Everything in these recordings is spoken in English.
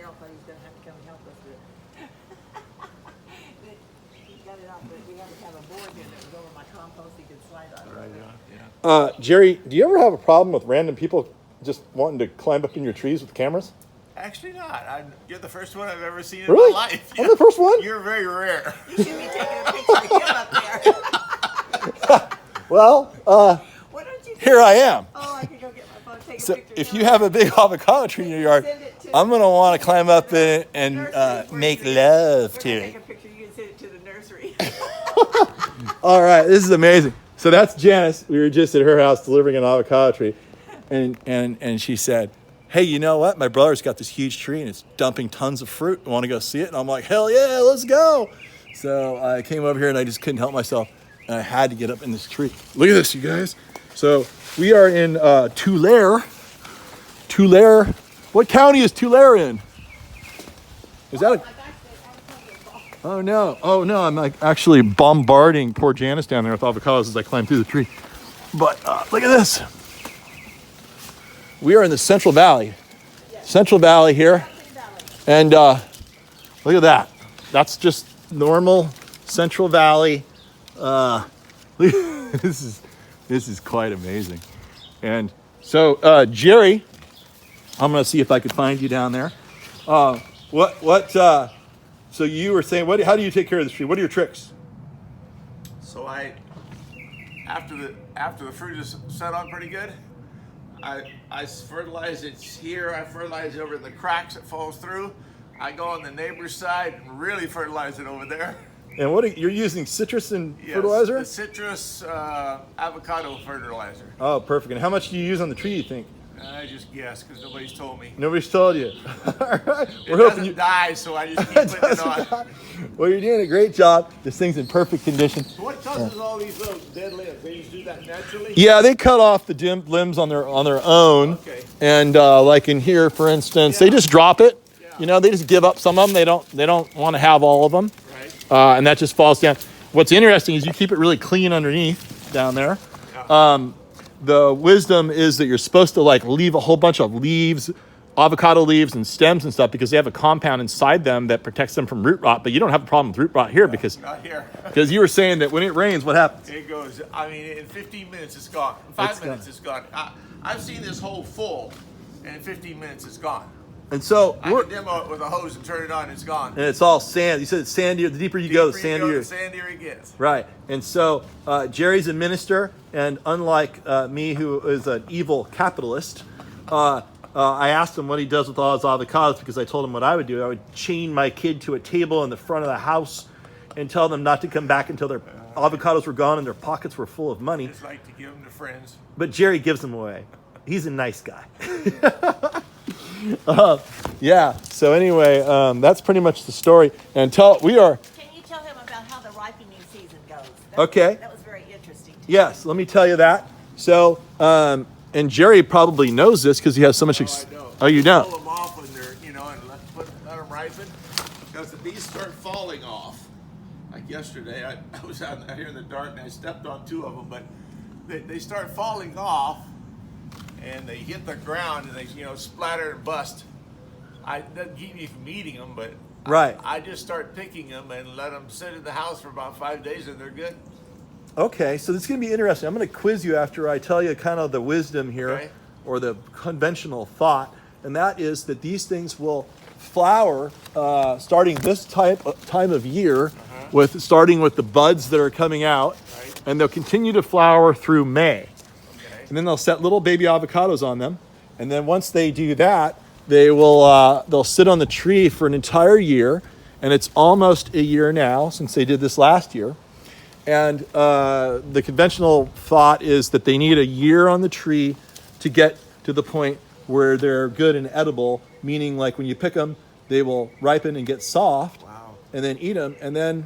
Daryl thought he was going to have to come and help us with it. He got it off, but we had to have a board here that was over my compost he could slide on. Right, yeah. Jerry, do you ever have a problem with random people just wanting to climb up in your trees with cameras? Actually not. You're the first one I've ever seen in Really? my life. I'm the first one? You're very rare. You should be taking a picture of him up there. Well, Why don't you here I am. Oh, I could go get my phone, take So a picture. if you have a big avocado tree in your yard, Send it to- I'm going to want to climb up in it and Nursery, make we're love gonna to take it. a picture. You can send it to the nursery. All right, this is amazing. So that's Janice. We were just at her house delivering an avocado tree. And she said, hey, you know what? My brother's got this huge tree and it's dumping tons of fruit. I want to go see it. And I'm like, hell yeah, let's go. So I came over here and I just couldn't help myself. And I had to get up in this tree. Look at this, you guys. So we are in Tulare. Tulare. What county is Tulare in? Is that a... Oh no, I'm like actually bombarding poor Janice down there with avocados as I climb through the tree. But look at this. We are in the Central Valley. Central Valley here. And look at that. That's just normal Central Valley. This is quite amazing. And so Jerry, I'm gonna see if I could find you down there. So you were saying, how do you take care of this tree? What are your tricks? So after the fruit is set on pretty good, I fertilize it here. I fertilize it over the cracks it falls through. I go on the neighbor's side and really fertilize it over there. And you're using citrus and Yes, fertilizer? the citrus avocado fertilizer. Oh, perfect. And how much do you use on the tree, you think? I just guess because nobody's told me. Nobody's told you. All right. It doesn't die, so I just keep putting it on. Well, you're doing a great job. This thing's in perfect condition. So what causes all these little dead limbs? They just do that naturally? Yeah, they cut off the limbs on their own. Okay. And like in here, for instance, they just drop it. Yeah. You know, they just give up some of them. They don't want to have all of them. Right. And that just falls down. What's interesting is you keep it really clean underneath down there. Yeah. The wisdom is that you're supposed to like leave a whole bunch of leaves, avocado leaves and stems and stuff because they have a compound inside them that protects them from root rot. But you don't have a problem with root rot here because Not here. you were saying that when it rains, what happens? It goes, in 15 minutes it's gone. In 5 minutes it's gone. I've seen this hole full, and in 15 minutes it's gone. And so I can demo it with a hose and turn it on, it's gone. and it's all sand. You said it's sandier. The deeper you go, the sandier. The sandier it gets. Right. And so Jerry's a minister, and unlike me, who is an evil capitalist, I asked him what he does with all his avocados because I told him what I would do. I would chain my kid to a table in the front of the house and tell them not to come back until their avocados were gone and their pockets were full of money. Just like to give them to friends. But Jerry gives them away. He's a nice guy. Yeah. So anyway, that's pretty much the story. And we are. Can you tell him about how the ripening season goes? Okay. That was very interesting. Yes. Let me tell you that. So, and Jerry probably knows this because he has so much. I don't. Oh, you don't. Pull them off when they're, and let them ripen. Because the bees start falling off. Like yesterday, I was out here in the dark and I stepped on 2 of them, but they start falling off and they hit the ground and they, splatter and bust. That doesn't keep me from eating them, but Right. I just start picking them and let them sit in the house for about 5 days and they're good. Okay, so this is going to be interesting. I'm going to quiz you after I tell you kind of the wisdom here, Okay. or the conventional thought, and that is that these things will flower starting this time of year, starting with the buds that are coming out, Right. and they'll continue to flower through May. Okay. And then they'll set little baby avocados on them, and then once they do that, they'll sit on the tree for an entire year, and it's almost a year now since they did this last year. And the conventional thought is that they need a year on the tree to get to the point where they're good and edible, meaning like when you pick them, they will ripen and get soft. Wow. And then eat them. And then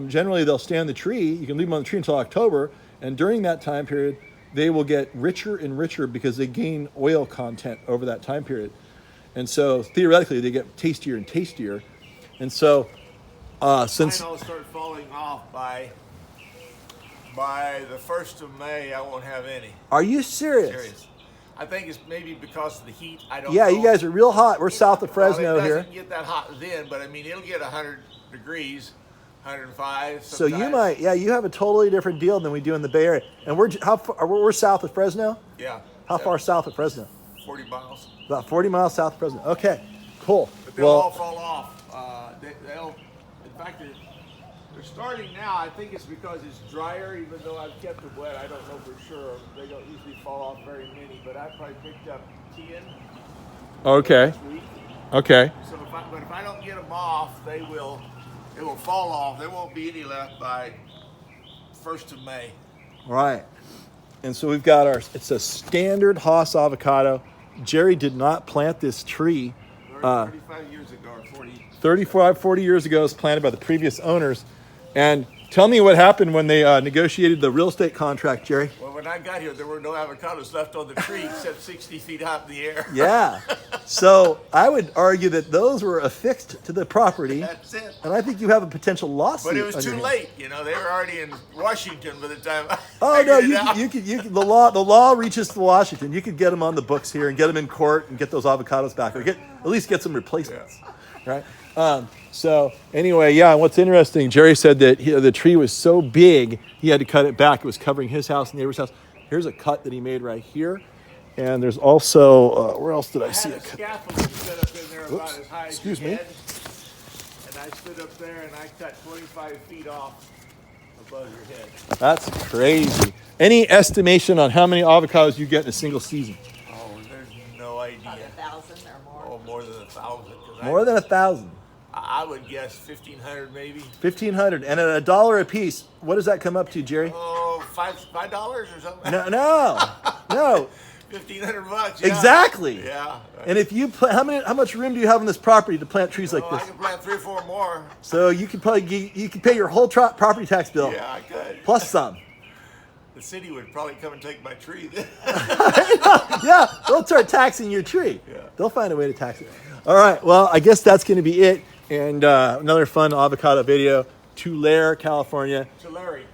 generally they'll stay on the tree. You can leave them on the tree until October. And during that time period, they will get richer and richer because they gain oil content over that time period. And so theoretically, they get tastier and tastier. And so since... Mine all start falling off by the 1st of May, I won't have any. Are you serious? Serious. I think it's maybe because of the heat. I don't Yeah, know. you guys are real hot. We're south of Fresno Well, it here. doesn't get that hot then, but I mean, it'll get 100 degrees, 105. So you sometimes. might, yeah, you have a totally different deal than we do in the Bay Area. And how far, we're south of Fresno? Yeah. How far south of Fresno? 40 miles. About 40 miles south of Fresno. Okay, cool. But they'll all fall off. They'll, in fact, they're starting now. I think it's because it's drier, even though I've kept them wet. I don't know for sure. They don't usually fall off very many, but I probably picked up 10 okay, this week. okay. So if I don't get them off, they will fall off. There won't be any left by 1st of May. All right. And so we've got it's a standard Haas avocado. Jerry did not plant this tree. 35 years ago or 40. 35, 40 years ago, it was planted by the previous owners. And tell me what happened when they negotiated the real estate contract, Jerry. Well, when I got here, there were no avocados left on the tree except 60 feet up in the air. Yeah. So I would argue that those were affixed to the property. That's it. And I think you have a potential lawsuit. But it was on your too hands. late. You know, they were already in Washington by the time I Oh no, figured it out. you could the law reaches to Washington. You could get them on the books here and get them in court and get those avocados back, or at least get some replacements, right? So anyway, yeah. And what's interesting, Jerry said that the tree was so big he had to cut it back. It was covering his house, neighbor's house. Here's a cut that he made right here, and there's also where else did I see had a a cut? scaffolding set up in there about Oops, as high as excuse your me. head. And I stood up there and I cut 25 feet off above your head. That's crazy. Any estimation on how many avocados you get in a single season? Oh, there's no idea. Probably 1,000 or more. Oh, more than 1,000. 'cause More than 1,000. I would guess 1,500 maybe. 1,500, and at $1 a piece, what does that come up to, Jerry? Oh, $5 or something. No. 1,500 bucks. Yeah. Exactly. Yeah. And if you how much room do you have on this property to plant trees like Oh, I this? can plant 3 or 4 more. So you could probably you could pay your whole property tax bill Yeah, I could. plus some. The city would probably come and take my tree then. Yeah, they'll start taxing your tree. Yeah. They'll find a way to tax it. All right. Well, I guess that's going to be it. And another fun avocado video. Tulare, California.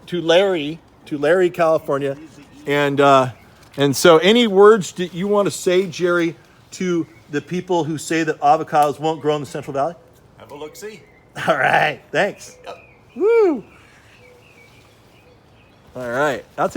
Tulare, California. And so any words that you want to say, Jerry, to the people who say that avocados won't grow in the Central Valley? Have a look-see. All right. Thanks. Yep. Woo. All right. That's a